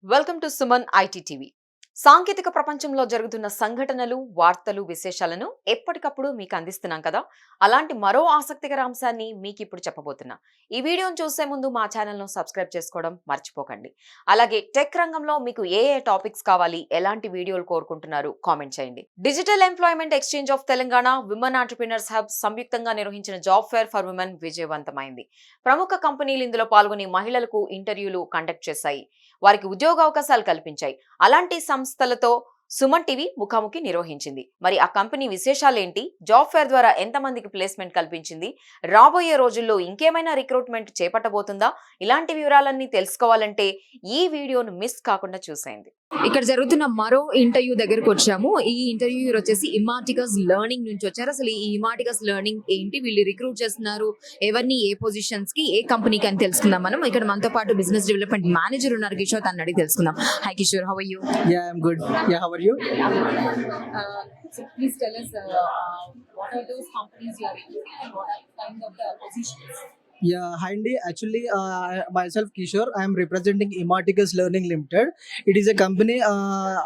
Welcome to Suman IT TV. సాంకేతిక ప్రపంచంలో జరుగుతున్న సంఘటనలు, వార్తలు, విశేషాలను ఎప్పటికప్పుడు మీకు అందిస్తున్నాం కదా. అలాంటి మరో ఆసక్తికర అంశాన్ని మీకు ఇప్పుడు చెప్పబోతున్నా. ఈ వీడియోను చూసే ముందు మా ఛానల్ను సబ్స్క్రైబ్ చేసుకోవడం మర్చిపోకండి. అలాగే టెక్ రంగంలో మీకు ఏ టాపిక్స్ కావాలి, ఎలాంటి వీడియోలు కోరుకుంటున్నారు కామెంట్ చేయండి. Digital employment exchange of Telangana women entrepreneurs hub సంయుక్తంగా నిర్వహించిన జాబ్ ఫేర్ ఫర్ విమెన్ విజయవంతమైంది. ప్రముఖ కంపెనీలు ఇందులో పాల్గొని మహిళలకు ఇంటర్వ్యూలు కండక్ట్ చేశాయి. వారికి ఉద్యోగ అవకాశాలు కల్పించాయి. అలాంటి సంస్థలతో సుమన్ టీవీ ముఖాముఖి నిర్వహించింది. మరి ఆ కంపెనీ విశేషాలేంటి, జాబ్ ఫేర్ ద్వారా ఎంతమందికి ప్లేస్మెంట్ కల్పించింది, రాబోయే రోజుల్లో ఇంకేమైనా రిక్రూట్మెంట్ చేపట్టబోతుందా, ఇలాంటి వివరాలన్నీ తెలుసుకోవాలంటే ఈ వీడియోను మిస్ కాకుండా చూసేయండి. ఇక్కడ జరుగుతున్న మరో ఇంటర్వ్యూ దగ్గరకు వచ్చాము. ఈ ఇంటర్వ్యూ వచ్చేసి ఇమాటికస్ లెర్నింగ్ నుంచి వచ్చారు. అసలు ఈ ఇమాటికస్ లెర్నింగ్ ఏంటి, వీళ్ళు రిక్రూట్ చేస్తున్నారు ఎవరిని, ఏ పొజిషన్స్ కి, ఏ కంపెనీకి అని తెలుసుకుందాం. మనం ఇక్కడ మనతో పాటు బిజినెస్ డెవలప్మెంట్ మేనేజర్ ఉన్నారు కిషోర్, తను అడిగి తెలుసుకుందాం. Hi Kishore, how are you? Yeah, I'm good. Yeah, how are you? So please tell us what are those companies you are in and what are kind of the positions? Yeah, hi Andy. Actually, myself Kishore. I am representing Imaticus Learning Limited. It is a company,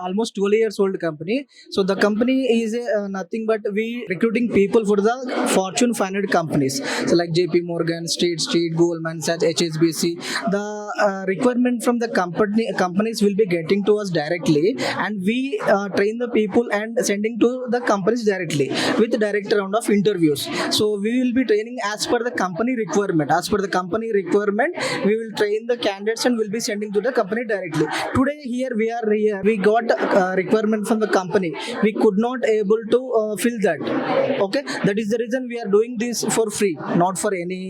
almost 12 years old company. So the company is nothing but we recruiting people for the Fortune 500 companies. So like JP Morgan, State Street, Goldman Sachs, HSBC. The requirement from the companies will be getting to us directly, and we train the people and sending to the companies directly with direct round of interviews. So we will be training as per the company requirement. As per the company requirement, we will train the candidates and will be sending to the company directly. Today we got requirement from the company. We could not able to fill that. Okay, that is the reason we are doing this for free, not for any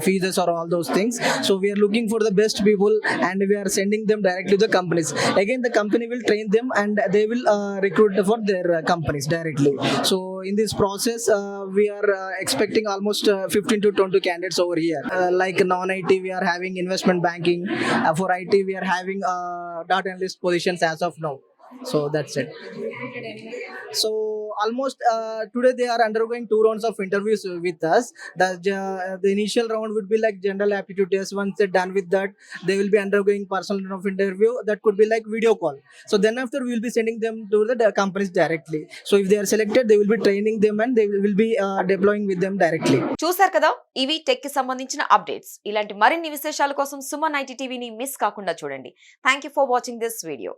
fees or all those things. So we are looking for the best people and we are sending them directly to the companies. Again, the company will train them and they will recruit for their companies directly. So in this process, we are expecting almost 15 to 20 candidates over here. Like non-IT, we are having investment banking. For IT, we are having data analyst positions as of now. So that's it. So almost today they are undergoing 2 rounds of interviews with us. The initial round would be like general aptitude test. Once they're done with that, they will be undergoing personal round of interview. That could be like video call. So then after we will be sending them to the companies directly. So if they are selected, they will be training them and they will be deploying with them directly. చూసారు కదా, ఇవి tech కి సంబంధించిన updates. ఇలాంటి మరిన్ని విశేషాల కోసం Suman IT టీవీని మిస్ కాకుండా చూడండి. Thank you for watching this video.